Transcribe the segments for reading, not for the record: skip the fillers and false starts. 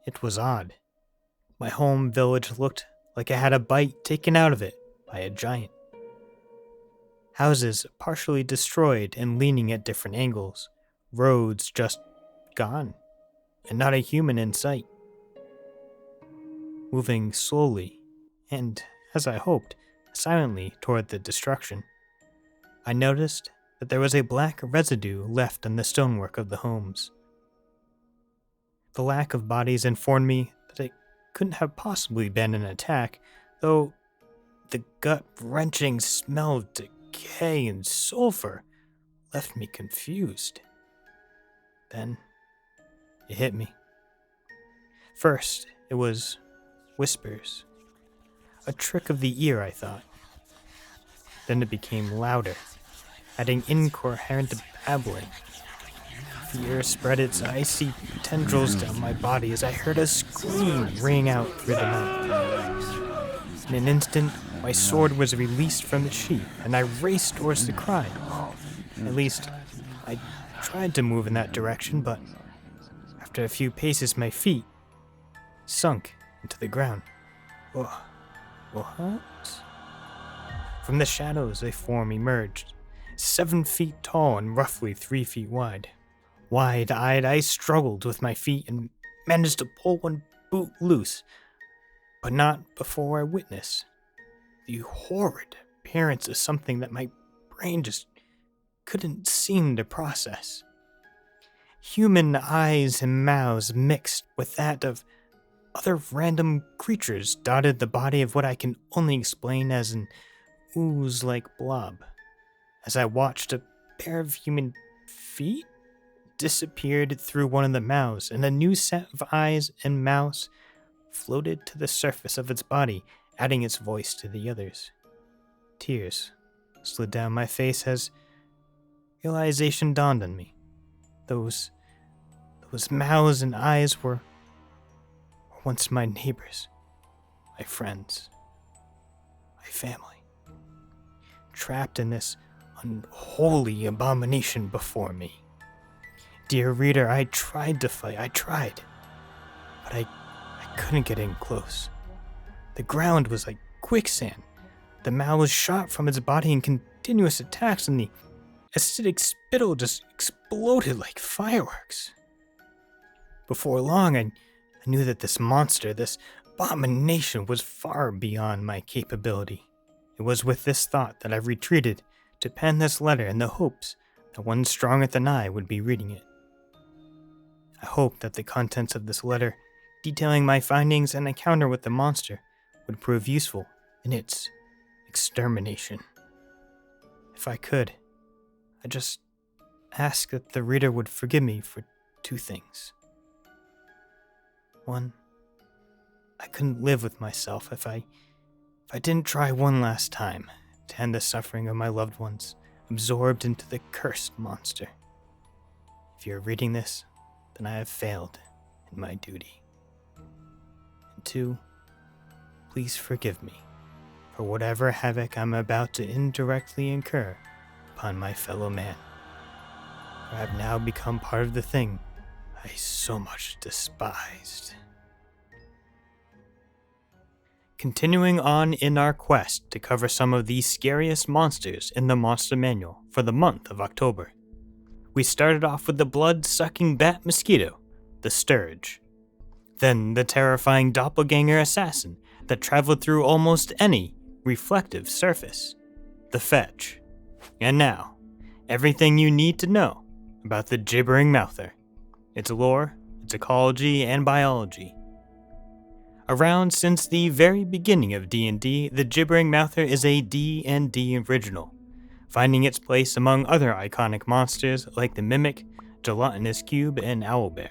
It was odd. My home village looked like it had a bite taken out of it by a giant. Houses partially destroyed and leaning at different angles, roads just gone, and not a human in sight. Moving slowly, and, as I hoped, silently toward the destruction, I noticed that there was a black residue left on the stonework of the homes. The lack of bodies informed me that it couldn't have possibly been an attack, though the gut-wrenching smell of decay and sulfur left me confused. Then, it hit me. First, it was whispers. A trick of the ear, I thought. Then it became louder, adding incoherent babbling. Fear spread its icy tendrils down my body as I heard a scream ring out through the night. In an instant, my sword was released from its sheath, and I raced towards the cry. At least, I tried to move in that direction, but after a few paces, my feet sunk into the ground. What? From the shadows, a form emerged, 7 feet tall and roughly 3 feet wide. Wide-eyed, I struggled with my feet and managed to pull one boot loose, but not before I witnessed the horrid appearance of something that my brain just couldn't seem to process. Human eyes and mouths mixed with that of other random creatures dotted the body of what I can only explain as an ooze-like blob. As I watched, a pair of human feet disappeared through one of the mouths, and a new set of eyes and mouths floated to the surface of its body, adding its voice to the others. Tears slid down my face as realization dawned on me. Those mouths and eyes were once my neighbors, my friends, my family, trapped in this unholy abomination before me. Dear reader, I tried to fight, but I couldn't get in close. The ground was like quicksand. The mouth shot from its body in continuous attacks, and the acidic spittle just exploded like fireworks. Before long, I knew that this monster, this abomination, was far beyond my capability. It was with this thought that I retreated to pen this letter in the hopes that one stronger than I would be reading it. I hoped that the contents of this letter, detailing my findings and encounter with the monster, would prove useful in its extermination. If I could, I just ask that the reader would forgive me for 2 things. 1, I couldn't live with myself if I didn't try one last time to end the suffering of my loved ones, absorbed into the cursed monster. If you're reading this, then I have failed in my duty. And 2, please forgive me for whatever havoc I'm about to indirectly incur upon my fellow man. For I have now become part of the thing I so much despised. Continuing on in our quest to cover some of the scariest monsters in the Monster Manual for the month of October. We started off with the blood-sucking bat mosquito, the Sturge. Then the terrifying doppelganger assassin that traveled through almost any reflective surface, the Fetch. And now, everything you need to know about the Gibbering Mouther, its lore, its ecology, and biology. Around since the very beginning of D&D, the Gibbering Mouther is a D&D original, finding its place among other iconic monsters like the Mimic, Gelatinous Cube, and Owlbear.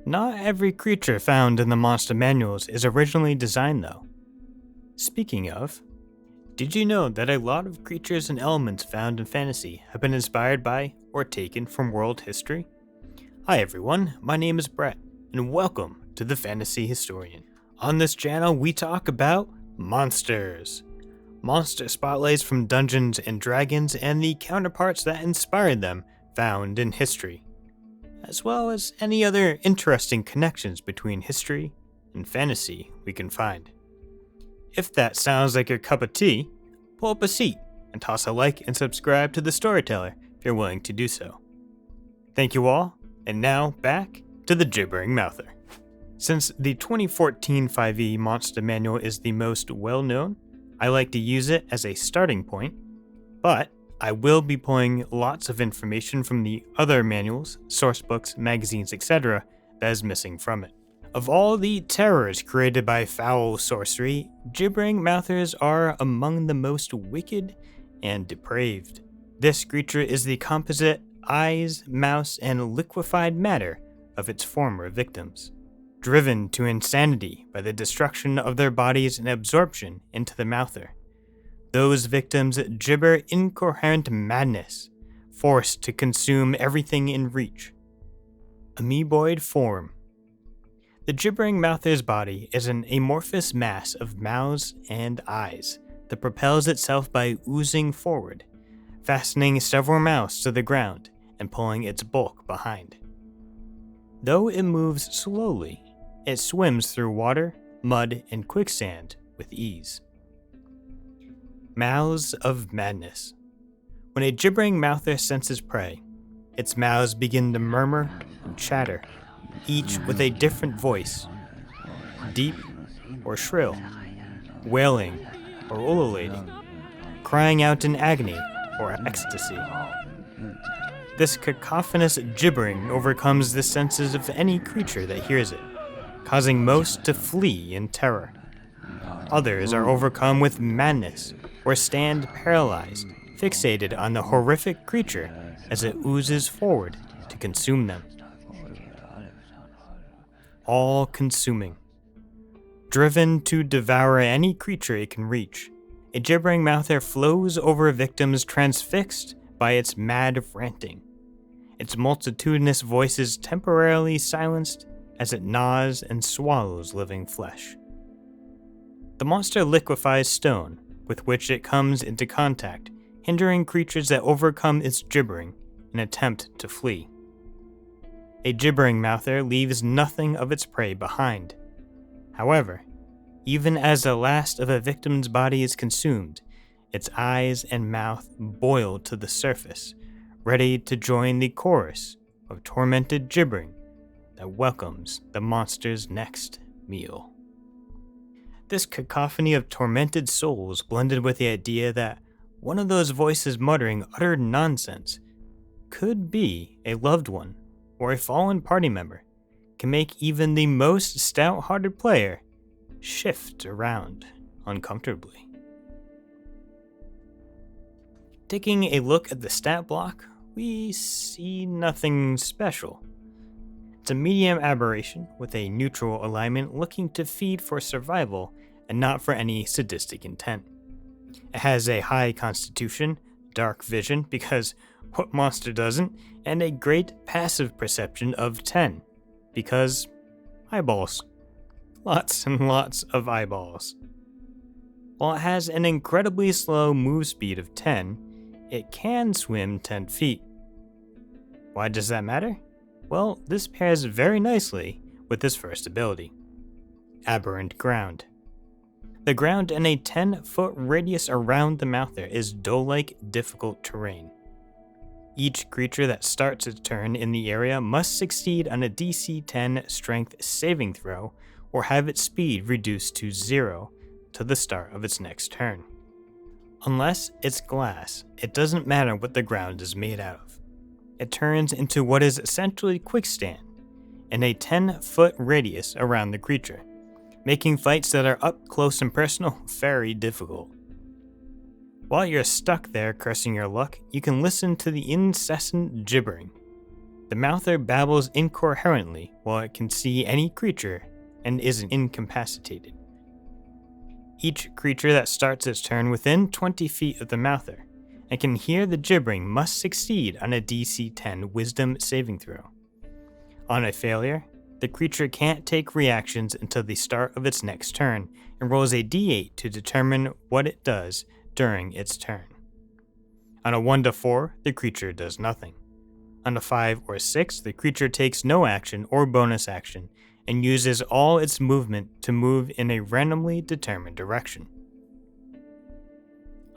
Not every creature found in the monster manuals is originally designed though. Speaking of, did you know that a lot of creatures and elements found in fantasy have been inspired by or taken from world history? Hi everyone, my name is Brett, and welcome to the Fantasy Historian. On this channel, we talk about monsters. Monster spotlights from Dungeons and Dragons and the counterparts that inspired them found in history. as well as any other interesting connections between history and fantasy we can find. If that sounds like your cup of tea, pull up a seat and toss a like and subscribe to The Storyteller if you're willing to do so. Thank you all, and now back to the Gibbering Mouther. Since the 2014 5e Monster Manual is the most well-known, I like to use it as a starting point, but I will be pulling lots of information from the other manuals, sourcebooks, magazines, etc. that is missing from it. Of all the terrors created by foul sorcery, Gibbering Mouthers are among the most wicked and depraved. This creature is the composite eyes, mouse, and liquefied matter of its former victims, driven to insanity by the destruction of their bodies and absorption into the Mouther. Those victims gibber incoherent madness, forced to consume everything in reach. Amoeboid form. The Gibbering Mouther's body is an amorphous mass of mouths and eyes that propels itself by oozing forward, fastening several mouths to the ground and pulling its bulk behind. Though it moves slowly, it swims through water, mud, and quicksand with ease. Mouths of madness. When a Gibbering Mouther senses prey, its mouths begin to murmur and chatter, each with a different voice, deep or shrill, wailing or ululating, crying out in agony or ecstasy. This cacophonous gibbering overcomes the senses of any creature that hears it, causing most to flee in terror. Others are overcome with madness or stand paralyzed, fixated on the horrific creature as it oozes forward to consume them. All-consuming. Driven to devour any creature it can reach, a Gibbering Mouther flows over victims transfixed by its mad ranting, its multitudinous voices temporarily silenced as it gnaws and swallows living flesh. The monster liquefies stone with which it comes into contact, hindering creatures that overcome its gibbering and attempt to flee. A Gibbering Mouther leaves nothing of its prey behind. However, even as the last of a victim's body is consumed, its eyes and mouth boil to the surface, ready to join the chorus of tormented gibbering that welcomes the monster's next meal. This cacophony of tormented souls, blended with the idea that one of those voices muttering utter nonsense could be a loved one or a fallen party member, can make even the most stout-hearted player shift around uncomfortably. Taking a look at the stat block, we see nothing special. It's a medium aberration with a neutral alignment looking to feed for survival and not for any sadistic intent. It has a high constitution, dark vision, because what monster doesn't, and a great passive perception of 10, because eyeballs. Lots and lots of eyeballs. While it has an incredibly slow move speed of 10, it can swim 10 feet. Why does that matter? Well, this pairs very nicely with his first ability, Aberrant Ground. The ground in a 10-foot radius around the Mouther is doe-like difficult terrain. Each creature that starts its turn in the area must succeed on a DC 10 strength saving throw or have its speed reduced to 0 to the start of its next turn. Unless it's glass, it doesn't matter what the ground is made out of. It turns into what is essentially quicksand in a 10-foot radius around the creature, making fights that are up close and personal very difficult. While you're stuck there cursing your luck, you can listen to the incessant gibbering. The Mouther babbles incoherently while it can see any creature and isn't incapacitated. Each creature that starts its turn within 20 feet of the Mouther and can hear the gibbering must succeed on a DC 10 Wisdom saving throw. On a failure, the creature can't take reactions until the start of its next turn and rolls a D8 to determine what it does during its turn. On a 1 to 4, the creature does nothing. On a 5 or 6, the creature takes no action or bonus action and uses all its movement to move in a randomly determined direction.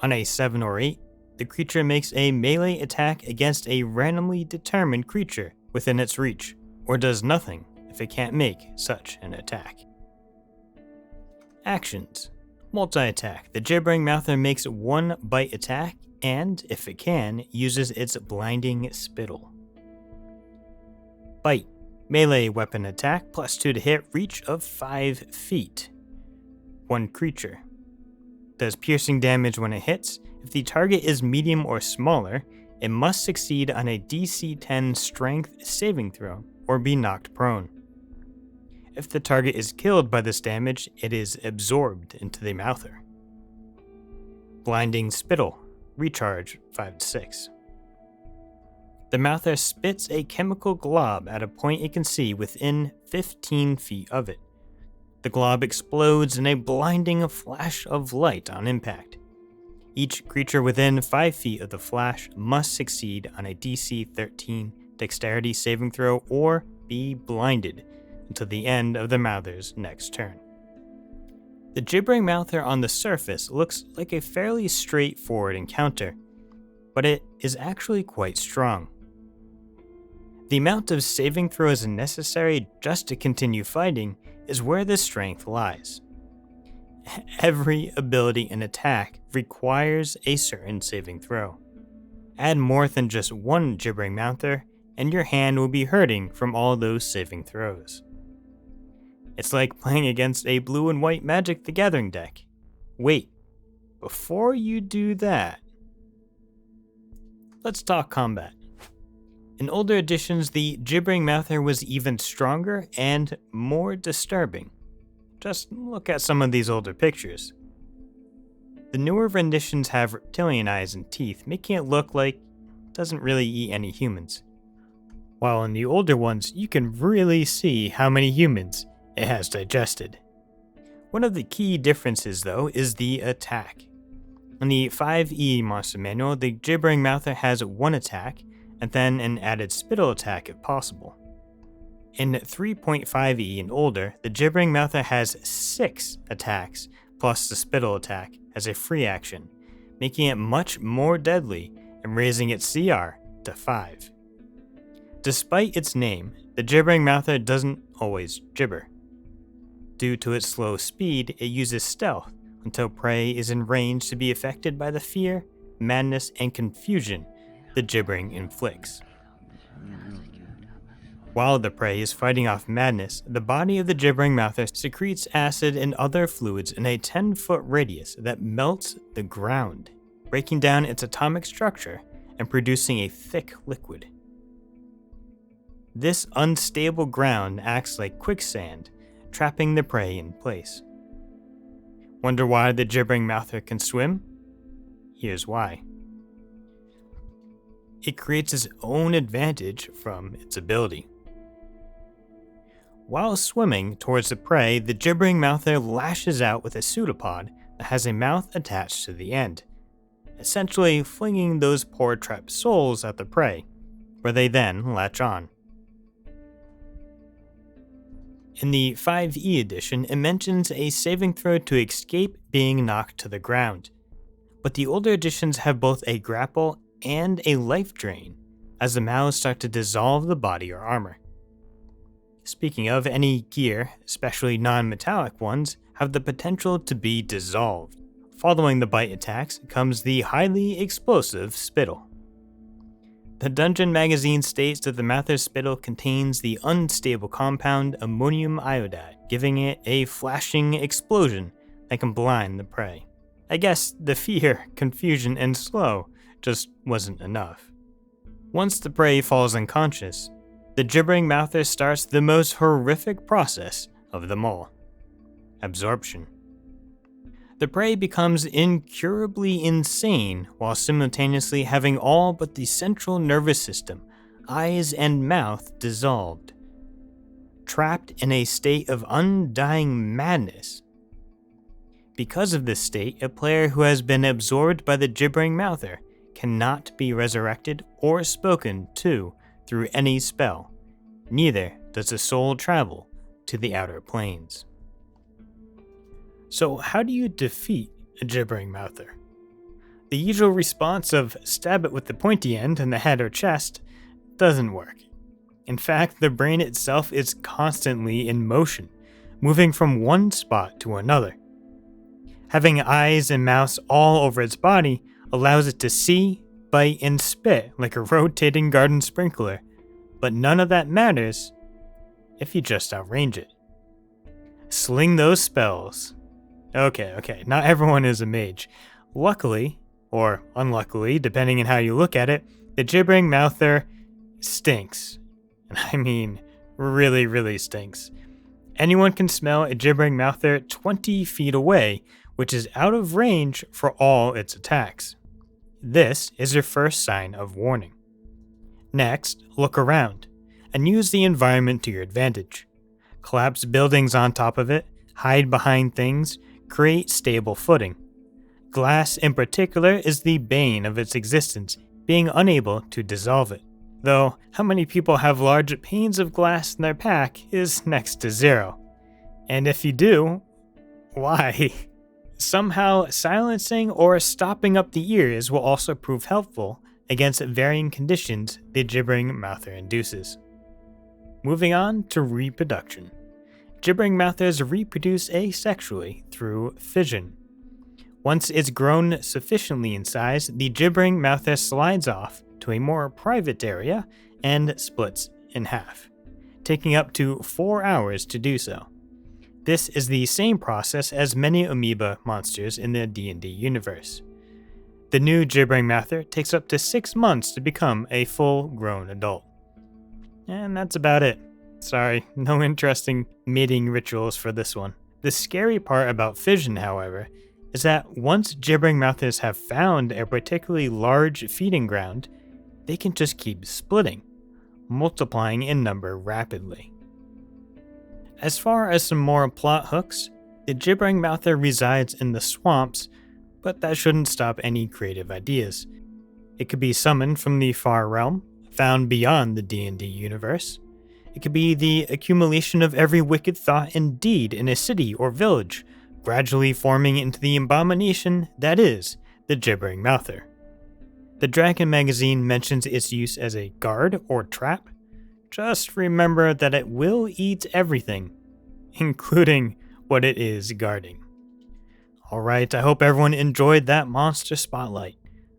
On a 7 or 8, the creature makes a melee attack against a randomly determined creature within its reach, or does nothing if it can't make such an attack. Actions. Multi-attack. The Gibbering Mouther makes one bite attack and, if it can, uses its blinding spittle. Bite. Melee weapon attack, +2 to hit, reach of 5 feet. One creature. Does piercing damage when it hits. If the target is medium or smaller, it must succeed on a DC 10 strength saving throw or be knocked prone. If the target is killed by this damage, it is absorbed into the Mouther. Blinding spittle. Recharge 5 to 6. The Mouther spits a chemical glob at a point it can see within 15 feet of it. The glob explodes in a blinding flash of light on impact. Each creature within 5 feet of the flash must succeed on a DC 13 dexterity saving throw or be blinded until the end of the Mouther's next turn. The Gibbering Mouther on the surface looks like a fairly straightforward encounter, but it is actually quite strong. The amount of saving throws necessary just to continue fighting is where the strength lies. Every ability and attack requires a certain saving throw. Add more than just one Gibbering Mouther, and your hand will be hurting from all those saving throws. It's like playing against a blue and white Magic the Gathering deck. Wait, before you do that, let's talk combat. In older editions, the Gibbering Mouther was even stronger and more disturbing. Just look at some of these older pictures. The newer renditions have reptilian eyes and teeth, making it look like it doesn't really eat any humans. While in the older ones, you can really see how many humans it has digested. One of the key differences, though, is the attack. In the 5e Monster Manual, the Gibbering Mouther has one attack, and then an added spittle attack if possible. In 3.5e and older, the Gibbering Mouther has 6 attacks plus the spittle attack as a free action, making it much more deadly and raising its CR to 5. Despite its name, the Gibbering Mouther doesn't always gibber. Due to its slow speed, it uses stealth until prey is in range to be affected by the fear, madness, and confusion the gibbering inflicts. While the prey is fighting off madness, the body of the Gibbering Mouther secretes acid and other fluids in a 10-foot radius that melts the ground, breaking down its atomic structure and producing a thick liquid. This unstable ground acts like quicksand, trapping the prey in place. Wonder why the Gibbering Mouther can swim? Here's why. It creates its own advantage from its ability. While swimming towards the prey, the Gibbering Mouther lashes out with a pseudopod that has a mouth attached to the end, essentially flinging those poor trapped souls at the prey, where they then latch on. In the 5e edition, it mentions a saving throw to escape being knocked to the ground, but the older editions have both a grapple and a life drain, as the mouths start to dissolve the body or armor. Speaking of, any gear, especially non-metallic ones, have the potential to be dissolved. Following the bite attacks comes the highly explosive spittle. The Dungeon magazine states that the Mouther's spittle contains the unstable compound ammonium iodide, giving it a flashing explosion that can blind the prey. I guess the fear, confusion, and slow just wasn't enough. Once the prey falls unconscious, the Gibbering Mouther starts the most horrific process of them all: absorption. The prey becomes incurably insane while simultaneously having all but the central nervous system, eyes, and mouth dissolved. Trapped in a state of undying madness. Because of this state, a player who has been absorbed by the Gibbering Mouther cannot be resurrected or spoken to through any spell. Neither does the soul travel to the outer planes. So how do you defeat a Gibbering Mouther? The usual response of stab it with the pointy end in the head or chest doesn't work. In fact, the brain itself is constantly in motion, moving from one spot to another. Having eyes and mouths all over its body allows it to see, bite, and spit like a rotating garden sprinkler, but none of that matters if you just outrange it. Sling those spells. Okay, not everyone is a mage. Luckily, or unluckily, depending on how you look at it, the Gibbering Mouther stinks. And I mean, really, really stinks. Anyone can smell a Gibbering Mouther 20 feet away, which is out of range for all its attacks. This is your first sign of warning. Next, look around, and use the environment to your advantage. Collapse buildings on top of it, hide behind things, create stable footing. Glass in particular is the bane of its existence, being unable to dissolve it. Though, how many people have large panes of glass in their pack is next to zero. And if you do, why? Somehow, silencing or stopping up the ears will also prove helpful against varying conditions the Gibbering Mouther induces. Moving on to reproduction. Gibbering Mouthers reproduce asexually through fission. Once it's grown sufficiently in size, the Gibbering Mouther slides off to a more private area and splits in half, taking up to 4 hours to do so. This is the same process as many amoeba monsters in the D&D universe. The new Gibbering Mouther takes up to 6 months to become a full-grown adult. And that's about it. Sorry, no interesting mating rituals for this one. The scary part about fission, however, is that once Gibbering Mouthers have found a particularly large feeding ground, they can just keep splitting, multiplying in number rapidly. As far as some more plot hooks, the Gibbering Mouther resides in the swamps, but that shouldn't stop any creative ideas. It could be summoned from the far realm, found beyond the D&D universe. It could be the accumulation of every wicked thought and deed in a city or village, gradually forming into the abomination that is the Gibbering Mouther. The Dragon magazine mentions its use as a guard or trap. Just remember that it will eat everything, including what it is guarding. Alright, I hope everyone enjoyed that monster spotlight.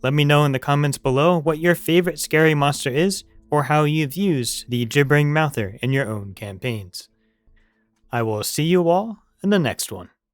Let me know in the comments below what your favorite scary monster is, or how you've used the Gibbering Mouther in your own campaigns. I will see you all in the next one.